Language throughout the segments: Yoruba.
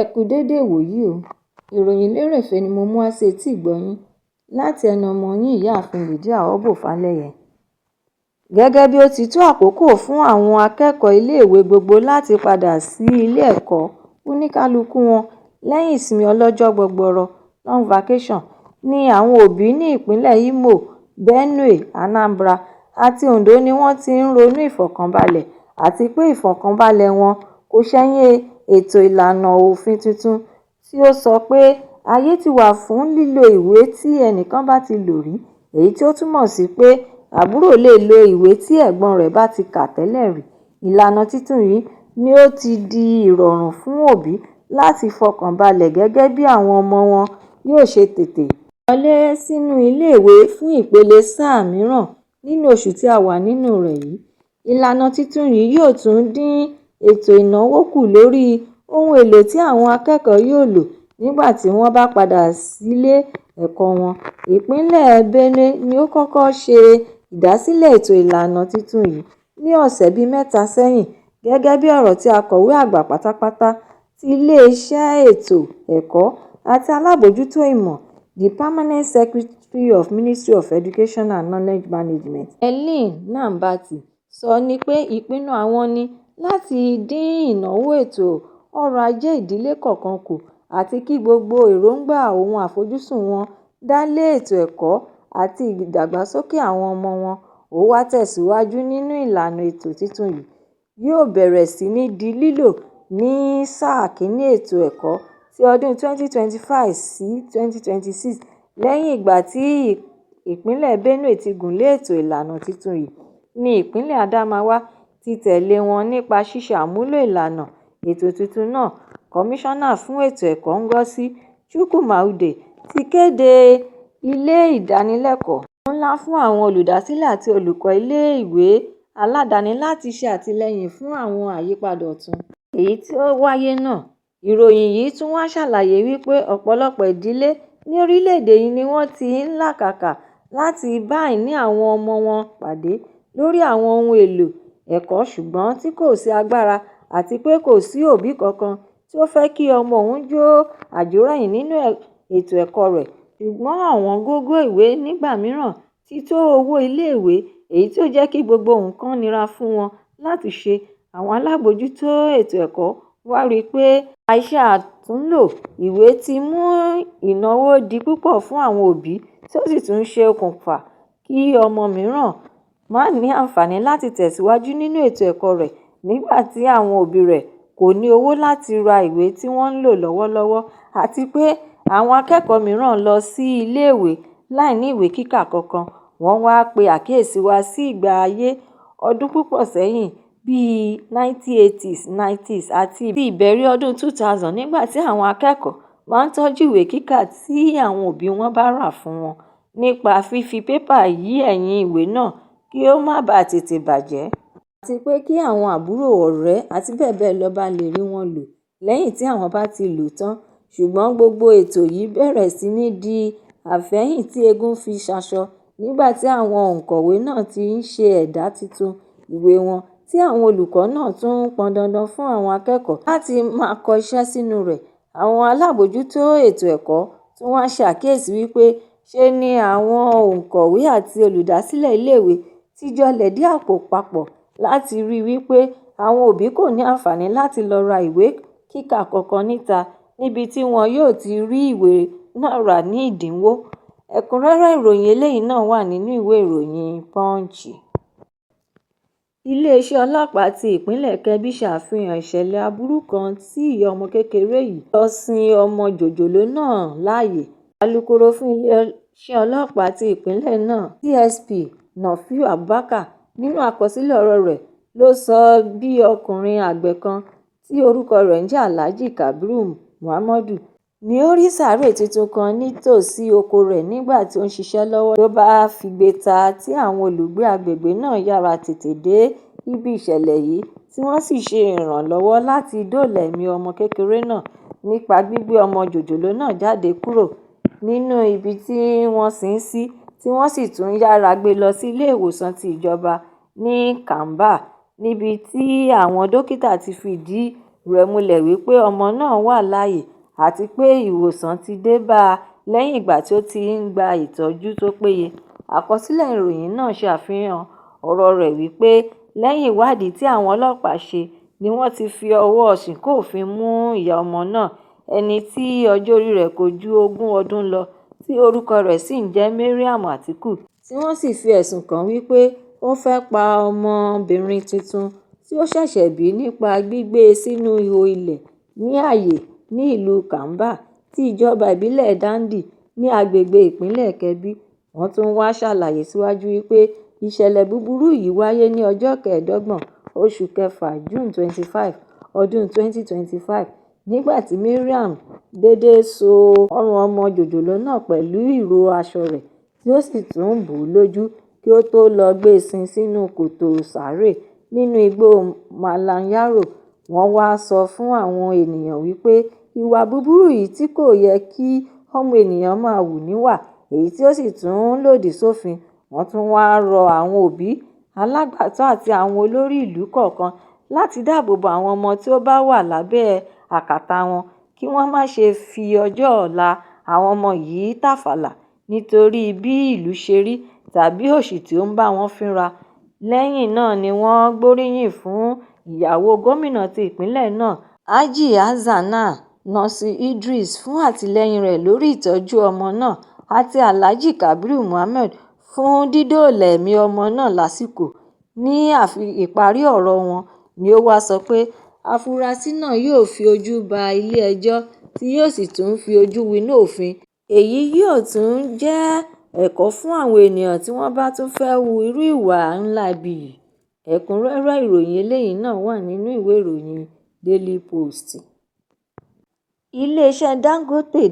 Ẹ kú dédé ìwòyí o, ìròyìn lérèfé ni mo mú wá sí etí ìgbọ́-yín láti ẹnu ọmọ yín ìyáàfin Lydia Ọbọ́falẹ́yẹ. Gẹ́gẹ́ bí ó ti tó àkókò fún àwọn akẹ́kọ̀ọ́ iléèwé gbogbo láti padà sí ilé ẹ̀kọ́ oníkálukú wọn lẹ́yìn ìsinmi ọlọ́jọ́ gbọgbọrọ long vacation ni àwọn òbí ní ìpínlẹ̀ Imo, Benue, Anambra àti Ondo ni wọ́n ti ń ronú ìfọ̀kànbalẹ̀ àti pé ìfọ̀kànbalẹ̀ wọn kò ṣẹ̀yìn ètò ìlànà òfin tuntun tí ó sọ pé ààyè ti wà fún lílo ìwé tí ẹnìkan bá ti lò rí, èyí tí ó túmọ̀ sí pé àbúrò lè lo ìwé tí ẹ̀gbọ́n rẹ̀ bá ti kà tẹ́lẹ̀ rí. Ìlànà tuntun yìí ni ó ti di ìrọ̀rùn fún òbí láti fọkàn balẹ̀ gẹ́gẹ́ bí àwọn ọmọ wọn yóò ṣe tètè wọlé sínú iléèwé fún ìpele sáà mìíràn nínú oṣù tí a wà nínú rẹ̀ yìí. Ìlànà tuntun yìí yóò tún dín ètò ìnáwó kù lórí ohun èlò tí àwọn akẹ́kọ̀ọ́ yóò lò nígbà tí wọ́n bá padà sílé ẹ̀kọ́ wọn. Ìpínlẹ̀ Benue ni ó kọ́kọ́ ṣe ìdásílẹ̀ ètò ìlànà tuntun yìí ní ọ̀sẹ̀ bíi 3 sẹ́yìn, gẹ́gẹ́ bí ọ̀rọ̀ tí akọ̀wé àgbà pátápátá ti iléeṣẹ́ ètò ẹ̀kọ́ àti alábòójútó ìmọ̀, the Permanent Secretary of Ministry of Education and Knowledge Management, Helen Nambati, sọ ní pé ìpinnu àwọn ni láti dín ìnáwó ètò ọrọ̀ ajé ìdílé kọ̀ọ̀kan kù àti kí gbogbo èròǹgbà ohun àfojúsùn wọn dá lé ètò ẹ̀kọ́ àti ìdàgbàsókè àwọn ọmọ wọn. Ó wá tẹ̀síwájú nínú ìlànà ètò tuntun yìí yóò bẹ̀rẹ̀ sí ní di lílò ní sáà kìíní ètò ẹ̀kọ́ ti ọdún 2025 sí 2026 lẹ́yìn ìgbà tí ìpínlẹ̀ Benue ti gùnlé ètò ìlànà tuntun yìí ní ìpínlẹ̀ Adamawa ti tẹ̀lé wọn nípa ṣíṣe àmúlò ìlànà ètò tuntun náà. Kọmíṣánná fún ètò ẹ̀kọ́ Ngozi Chukwumaude ti kéde ilé ìdánilẹ́kọ̀ọ́ ńlá fún àwọn olùdásílẹ̀ àti olùkọ́ ilé-ìwé aládàáni láti ṣe àtìlẹ́yìn fún àwọn àyípadà ọ̀tun èyí tí ó wáyé náà. Ìròyìn yìí tún wá ṣàlàyé wípé ọ̀pọ̀lọpọ̀ ìdílé ní orílẹ̀-èdè yìí ni wọ́n ti ń làkàkà láti bá àìní àwọn ọmọ wọn pàdé lórí àwọn ohun èlò ẹ̀kọ́, ṣùgbọ́n tí kò sí agbára àti pé kò sí òbí kankan tí ó fẹ́ kí ọmọ òun jó àjórẹ̀yìn nínú ètò ẹ̀kọ́ rẹ̀. Ṣùgbọ́n ọ̀wọ́n gógó ìwé nígbà mìíràn ti tó owó iléèwé, èyí tí ó jẹ́ kí gbogbo nǹkan nira fún wọn láti ṣe. Àwọn alábòójútó ètò ẹ̀kọ́ wá rí i pé àìṣe àtúnlò ìwé ti mú ìnáwó di púpọ̀ fún àwọn òbí tí ó sì tún ṣe okùnfà kí ọmọ mìíràn má ní àǹfààní láti tẹ̀síwájú nínú ètò ẹ̀kọ́ rẹ̀ nígbà tí àwọn òbí rẹ̀ kò ní owó láti ra ìwé tí wọ́n ń lò lọ́wọ́lọ́wọ́, àti pé àwọn akẹ́kọ̀ọ́ mìíràn lọ sí iléèwé láì ní ìwé kíkà kankan. Wọ́n wá pe àkíyèsí wa sí ìgbà ayé ọdún púpọ̀ sẹ́yìn bíi 1980s, 90s àti ìbẹ̀rẹ̀ ọdún 2000 nígbà tí àwọn akẹ́kọ̀ọ́ máa ń tọ́jú ìwé kíkà tí àwọn òbí wọn bá rà fún wọn nípa fífi pépà yí ẹ̀yìn ìwé náà kí ó má bàa tètè bàjẹ́, àti pé kí àwọn àbúrò, ọ̀rẹ́ àti bẹ́ẹ̀ bẹ́ẹ̀ lọ bá lè rí wọn lò lẹ́yìn tí àwọn bá ti lò tán. Ṣùgbọ́n gbogbo ètò yìí bẹ̀rẹ̀ sí ní di àfẹ́yìn tí eégún fi ṣaṣọ nígbà tí àwọn òǹkọ̀wé náà ti ń ṣe ẹ̀dà tuntun ìwé wọn tí àwọn olùkọ́ náà tún pọn dandan fún àwọn akẹ́kọ̀ọ́ láti máa kọ iṣẹ́ sínú rẹ̀. Àwọn alábòójútó ètò ẹ̀kọ́ tún wá ṣe àkíyèsí wípé ṣe ni àwọn òǹkọ̀wé àti olùdásílẹ̀ iléèwé ti jọ lẹ̀dí àpò papọ̀ láti rí i wípé àwọn òbí kò ní àǹfààní láti lọ ra ìwé kíkà kankan níta níbi tí wọn yóò ti rí ìwé náà rà ní ìdínwó. Ẹ̀kúnrẹ́rẹ́ ìròyìn eléyìí náà wà nínú ìwé ìròyìn Punch. Iléeṣẹ́ ọlọ́pàá ti ìpínlẹ̀ Kebbi ṣàfihàn ìṣẹ̀lẹ̀ aburú kan tí ìyá ọmọ kékeré yìí lọ sin ọmọ jòjòló náà láàyè. Alukoro fún iléeṣẹ́ ọlọ́pàá ti ìpínlẹ̀ náà, DSP Nafiu Abubakar, nínú àkọsílẹ̀ ọ̀rọ̀ rẹ̀ ló sọ bí ọkùnrin àgbẹ̀ kan tí orúkọ rẹ̀ ń jẹ́ Alhaji Kabiru Muhammadu ni ó rí sàárè tuntun kan nítòsí oko rẹ̀ nígbà tí ó ń ṣiṣẹ́ lọ́wọ́ ló bá figbe ta tí àwọn olùgbé agbègbè náà yára tètè dé ibi ìṣẹ̀lẹ̀ yìí tí wọ́n sì ṣe ìrànlọ́wọ́ láti dóòlà ẹ̀mí ọmọ kékeré náà nípa gbígbé ọmọ jòjòló náà jáde kúrò nínú ibi tí wọ́n sin sí, tí wọ́n sì tún yára gbé lọ sí ilé ìwòsàn ti ìjọba ní Kamba níbi tí àwọn dókítà ti fìdí rẹ̀ múlẹ̀ wípé ọmọ náà wà láàyè àti pé ìwòsàn ti dé bá a lẹ́yìn ìgbà tí ó ti ń gba ìtọ́jú tó péye. Àkọsílẹ̀ ìròyìn náà ṣe àfihàn ọ̀rọ̀ rẹ̀ wípé lẹ́yìn ìwádìí tí àwọn ọlọ́pàá ṣe ni wọ́n ti fi ọwọ́ ṣìkún-òfin mú ìyá ọmọ náà, ẹni tí ọjọ́ orí rẹ̀ kò ju 20 ọdún lọ, tí orúkọ rẹ̀ sì ń jẹ́ Mariam Atiku, tí wọ́n sì fi ẹ̀sùn kàn wípé ó fẹ́ pa ọmọbìnrin tuntun tí ó ṣẹ̀ṣẹ̀ bí nípa gbígbé e sínú ihò ilẹ̀ ní Ayé ní ìlú Kamba tí ìjọba ìbílẹ̀ Dandi ní agbègbè ìpínlẹ̀ Kebbi. Wọ́n tún wá ṣàlàyé síwájú wípé ìṣẹ̀lẹ̀ búburú yìí wáyé ní ọjọ́ 25 oṣù kẹfà June 25 ọdún 2025 nígbà tí Mariam dédé so ọrùn ọmọ jòjòló náà pẹ̀lú ìró aṣọ rẹ̀ tí ó sì tún bò ó lójú kí ó tó lọ gbé e sin sínú kòtò sàréè nínú igbó Malam Yaro. Wọ́n wá sọ fún àwọn ènìyàn wípé ìwà búburú yìí tí kò yẹ kí ọmọ ènìyàn máa hù níwà, èyí tí ó sì tún lòdì sófin. Wọ́n tún wá rọ àwọn òbí, alágbàtọ́ àti àwọn olórí ìlú kọ̀ọ̀kan láti dáàbò bo àwọn ọmọ tí ó bá wà lábẹ́ àkàtà wọn, kí wọ́n má ṣe fi ọjọ́ ọ̀la àwọn ọmọ yìí tàfàlà nítorí bí ìlú ṣe rí tàbí òṣì tí ó ń bá wọn fínra. Lẹ́yìn náà ni wọ́n gbóríyìn fún ìyàwó gómìnà ti ìpínlẹ̀ náà, Hajia Zanna Nasir Idris, fún àtìlẹ́yìn rẹ̀ lórí ìtọ́jú ọmọ náà àti Alhaji Kabiru Muhammad fún dídóòlà ẹ̀mí ọmọ náà lásìkò. Ní ìparí ọ̀rọ̀ wọn ni ó wá sọ pé afurasí náà yóò fi ojú ba ilé-ẹjọ́ tí yóò sì tún fi ojú winá òfin. Èyí yóò tún jẹ́ ẹ̀kọ́ fún àwọn ènìyàn tí wọ́n bá tún fẹ́ hu irú ìwà ńlá bí yìí. Ẹ̀kúnrẹ́rẹ́ ìròyìn eléyìí náà wà nínú ìwé ìròyìn Daily Post. Ilé-iṣẹ́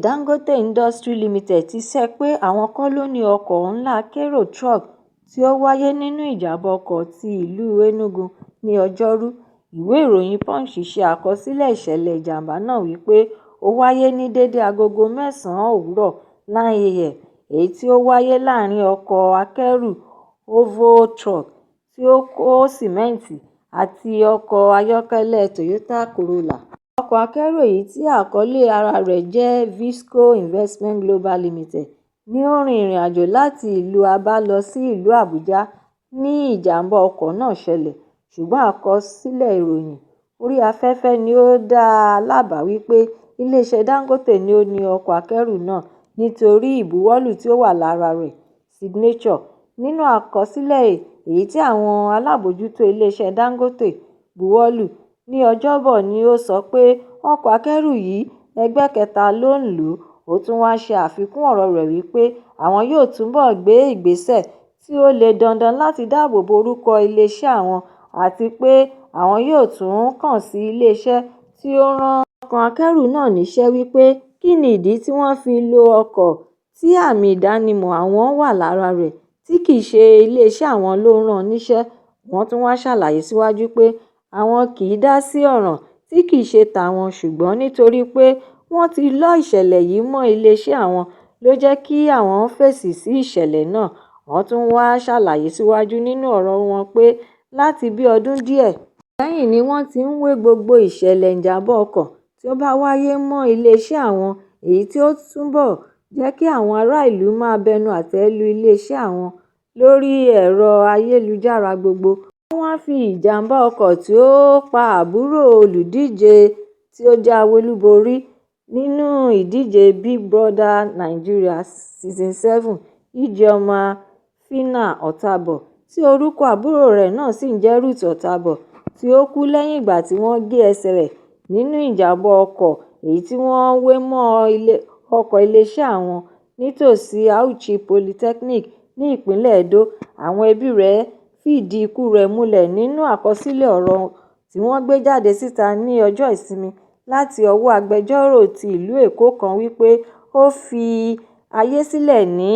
Dangote Industry Limited ti sọ pé àwọn kọ́ ló ní ọkọ̀ ńlá akérò truck tí ó wáyé nínú ìjàmbá ọkọ̀ ti ìlú Enugu ní Ọjọ́rú. Ìwé ìròyìn Punch ṣe àkọsílẹ̀ ìṣẹ̀lẹ̀ ìjàmbá náà wípé ó wáyé ní dédé agogo 9 òwúrọ̀ 9 a.m. èyí tí ó wáyé láàrin ọkọ̀ akẹ́rù OVO truck tí ó kó sìmẹ́ǹtì àti ọkọ̀ ayọ́kẹ́lẹ́ Toyota Corolla. Ọkọ̀ akẹ́rù èyí tí àkọlé ara rẹ̀ jẹ́ Visco Investment Global Limited ni ó rin ìrìn àjò láti ìlú Aba lọ sí ìlú Àbújá ní ìjàmbá ọkọ̀ náà ṣẹlẹ̀, ṣùgbọ́n àkọsílẹ̀ ìròyìn orí afẹ́fẹ́ ni ó dá a lábàá wípé ilé-iṣẹ́ Dangote ni ó ní ọkọ̀ akẹ́rù náà nítorí ìbuwọ́lù tí ó wà lára rẹ̀, signature. Nínú àkọsílẹ̀ èyí tí àwọn alábòójútó ilé-iṣẹ́ Dangote buwọ́lù ní Ọjọ́bọ̀ ni ó sọ pé ọkọ̀ akẹ́rù yìí ẹgbẹ́ kẹta ló ń lò. Ó tún wá ṣe àfikún ọ̀rọ̀ rẹ̀ wípé àwọn yóò túbọ̀ gbé ìgbésẹ̀ tí ó le dandan láti dáàbò bo orúkọ ilé-iṣẹ́ àwọn àti pé àwọn yóò tún kàn sí ilé-iṣẹ́ tí ó rán ọkọ̀ akẹ́rù náà níṣẹ́ wípé kí ni ìdí tí wọ́n fi lo ọkọ̀ tí àmì ìdánimọ̀ àwọn wà lára rẹ̀ tí kì í ṣe ilé-iṣẹ́ àwọn ló rán níṣẹ́. Wọ́n tún wá ṣàlàyé síwájú pé àwọn kì í dá sí ọ̀ràn tí kì í ṣe tàwọn, ṣùgbọ́n nítorí pé wọ́n ti lọ́ ìṣẹ̀lẹ̀ yìí mọ́ ilé-iṣẹ́ àwọn ló jẹ́ kí àwọn fèsì sí ìṣẹ̀lẹ̀ náà. Wọ́n tún wá ṣàlàyé síwájú nínú ọ̀rọ̀ wọn pé láti bí ọdún díẹ̀ sẹ́yìn ni wọ́n ti ń wé gbogbo ìṣẹ̀lẹ̀ ìjàmbá ọkọ̀ tí ó bá wáyé mọ́ ilé-iṣẹ́ àwọn, èyí tí ó túbọ̀ jẹ́ kí àwọn ará ìlú máa bẹnu àtẹ́ lu ilé-iṣẹ́ àwọn lórí ẹ̀rọ ayélujára gbogbo. Wọ́n wá fi ìjàmbá ọkọ̀ tí ó pa àbúrò olùdíje tí ó jáwé olúborí nínú ìdíje Big Brother Nigeria Season 7, Ijeoma Finah Otabo, tí orúkọ àbúrò rẹ̀ náà sì ń jẹ́ Ruth Otabo, tí ó kú lẹ́yìn ìgbà tí wọ́n gé ẹsẹ̀ rẹ̀ nínú ìjàmbá ọkọ̀ èyí tí wọ́n wé mọ́ ọkọ̀ ilé-iṣẹ́ àwọn nítòsí Auchi Polytechnic ní ìpínlẹ̀ Edo. Àwọn ẹbí rẹ̀ fìdí ikú rẹ̀ múlẹ̀ nínú àkọsílẹ̀ ọ̀rọ̀ tí wọ́n gbé jáde síta ní ọjọ́ Ìsinmi láti ọwọ́ agbẹjọ́rò ti ìlú Èkó kan wípé ó fi ayé sílẹ̀ ní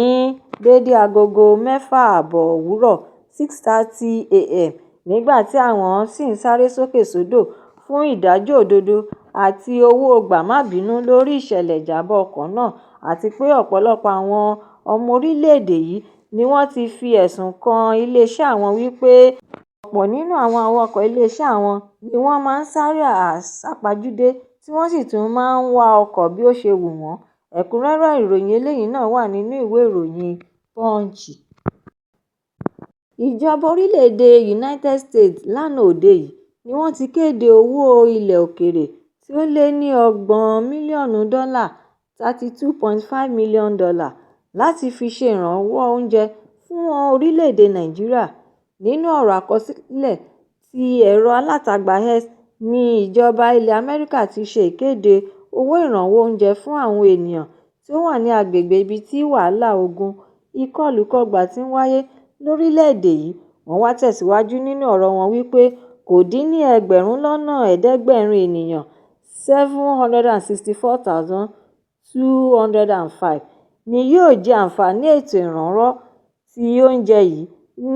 dédé agogo 6:30 òwúrọ̀ 6:30 a.m. nígbà tí àwọn sì ń sáré sókè sódò fún ìdájọ́ òdodo àti owó gbà-má-bínú lórí ìṣẹ̀lẹ̀ ìjàmbá ọkọ̀ náà, àti pé ọ̀pọ̀lọpọ̀ àwọn ọmọ orílẹ̀-èdè yìí ni wọ́n ti fi ẹ̀sùn kan ilé-iṣẹ́ àwọn wípé ọ̀pọ̀ nínú àwọn awakọ̀ iléeṣẹ́ àwọn ni wọ́n máa ń sáré àsápajúdé tí wọ́n sì tún máa ń wa ọkọ̀ bí ó ṣe wù wọ́n. Ẹ̀kúnrẹ́rẹ́ ìròyìn eléyìí náà wà nínú ìwé ìròyìn Punch. Ìjọba orílẹ̀-èdè United States lánàá òde yìí ni wọ́n ti kéde owó ilẹ̀ òkèèrè tí ó lé ní $30 mílíọ̀nù $32.5 million láti fi ṣe ìrànwọ́ oúnjẹ fún orílẹ̀-èdè Nàìjíríà. Nínú ọ̀rọ̀ àkọsílẹ̀ tí ẹ̀rọ alátagbà X ní ìjọba ilẹ̀ Amẹ́ríkà ti ṣe ìkéde owó ìrànwọ́ oúnjẹ fún àwọn ènìyàn tí ó wà ní agbègbè ibi tí wàhálà ogun ìkọlù-kọgbà ti ń wáyé lórílẹ̀-èdè yìí. Wọ́n wá tẹ̀síwájú nínú ọ̀rọ̀ wọn wípé kò dín ní 764,205 ni yóò jẹ àǹfààní ètò ìrànwọ́ ti oúnjẹ yìí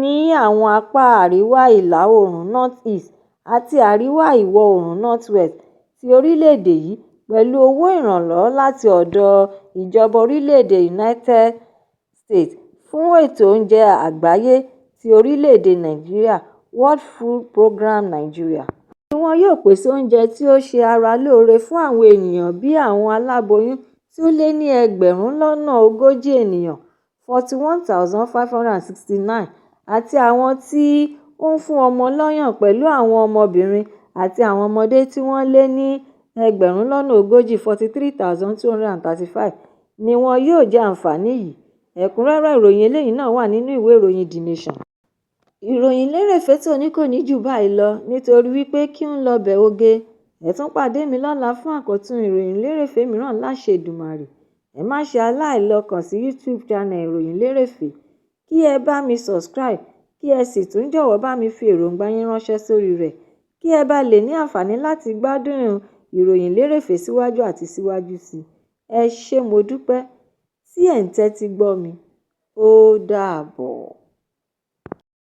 ní àwọn apá àríwá ìlà-oòrùn North-East àti àríwá ìwọ̀-oòrùn North-West ti orílẹ̀-èdè yìí pẹ̀lú owó ìrànlọ́wọ́ láti ọ̀dọ̀ ìjọba orílẹ̀-èdè United States fún ètò oúnjẹ àgbáyé ti orílẹ̀-èdè Nàìjíríà World Food Programme Nigeria. Ni wọn yóò pèsè oúnjẹ tí ó ṣe ara lóore fún àwọn ènìyàn bí àwọn aláboyún tí ó lé ní 140,000 ènìyàn 41,569 àti àwọn tí ó ń fún ọmọ lọ́yàn pẹ̀lú àwọn ọmọbìnrin àti àwọn ọmọdé tí wọ́n lé ní 140,000 43,235 ni wọn yóò jẹ àǹfààní yìí. Ẹ̀kúnrẹ́rẹ́ ìròyìn eléyìí náà wà nínú ìwé ìròyìn The Nation. Ìròyìn lérèfé tòní kò ní jù báyìí lọ nítorí wípé kí ń lọ bẹ̀ oge. Ẹ tún pàdé mi lọ́la fún àkọ́tún ìròyìn lérèfé mìíràn láṣẹ Èdùmàrè. Ẹ má ṣe aláìlọ kàn sí YouTube channel ìròyìn lérèfé kí ẹ bá mi subscribe kí ẹ sì tún jọ̀wọ́ bá mi fi èròǹgbà yín ránṣẹ́ sórí rẹ̀ kí ẹ bá lè ní àǹfààní láti gbádùn ìròyìn lérèfé síwájú àti síwájú sí i. Ẹ ṣé mo dúpẹ́ tí ẹ̀ ń tẹ́tí gbọ́ mi. Ó dàbọ̀.